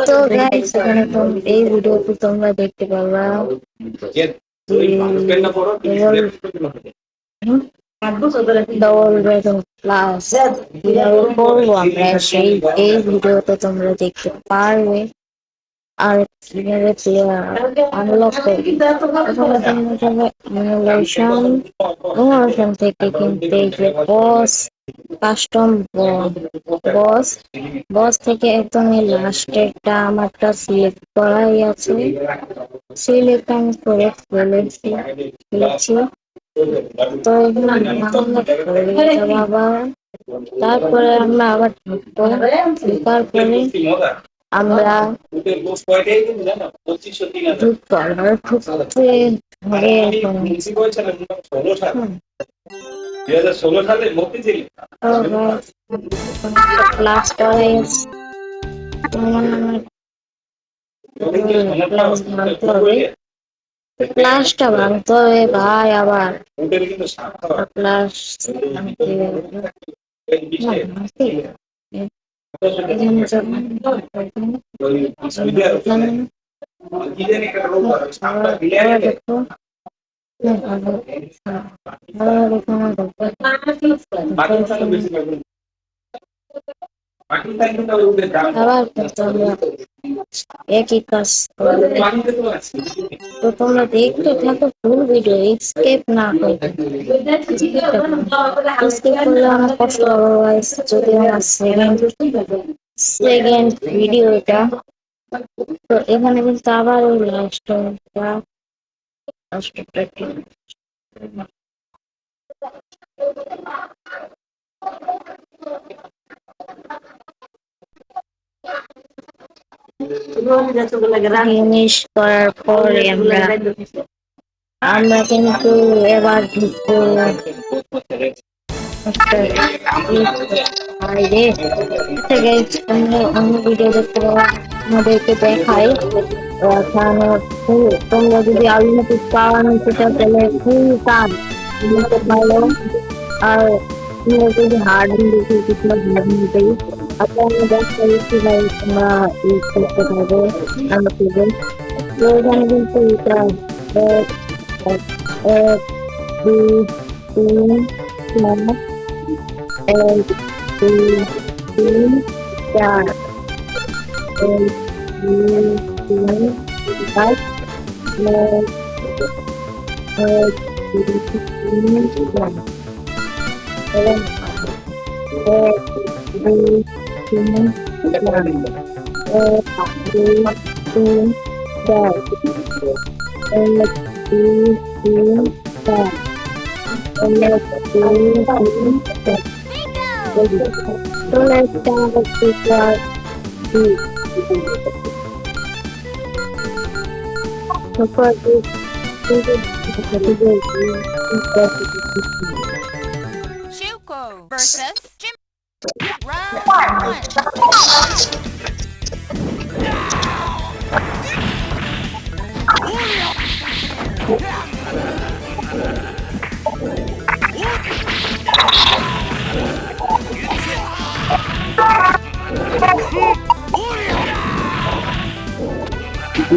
তো গাইস এখানে এই ভিডিওতে তোমরা দেখতে পারবা ডবল বেডরুম প্লাস কিভাবে করবো আমরা এই ভিডিওতে তোমরা দেখতে পারবে। আর কিভাবে আনলক করবে প্রথমে তোমরা যাবে ইমোশন থেকে কিনতে যে কাস্টম বস বস থেকে একদম এই লাস্টেরটা আমারটা সিলেক্ট করাই আছে, সিলেক্ট আমি করে ফেলেছি। তো আবার তারপরে আমরা আবার ঢুকার পরে আমরা ঢুকতে হবে ঢুকতে ধরে এখন ক্লাস করে ক্লাস ভাঙতে হবে, ক্লাসটা ভাঙতে হবে ভাই, আবার ক্লাস দেখো আবার একই কাজ। তো তোমরা দেখতে থাকো ফুল ভিডিও, স্কিপ না করে। স্কিপ করলে আমার কষ্ট হবে যদি আমার সেকেন্ড ভিডিও এটা। তো এখানে কিন্তু আবার ওই লাস্টটা ফিনিশ করার পরে আমরা কিন্তু এবার ঢুকবো অন্য ভিডিও দেখতে পাবো, আমাদেরকে দেখাই। তোমরা যদি আনলিমিটেড পাওয়ার নিতে চাও তাহলে ফুল কাজ নিতে পারো। আর তোমরা যদি হার্ড দেখে কিছু হার্ড নিতেই আমি দেখতে ভাই তোমরা ইউজ করতে পারবে। আমরা করবেন তো এখানে কিন্তু এটা এক দুই তিন চার এক দুই তিন চার এক দুই তিন পাঁচ এক দুই তিন চার এবং এক দুই তিন চার এক দুই তিন চার এক দুই তিন চার এক দুই তিন চার। So let's start with part B. So for this, Shuko versus Jim. Round one. Itu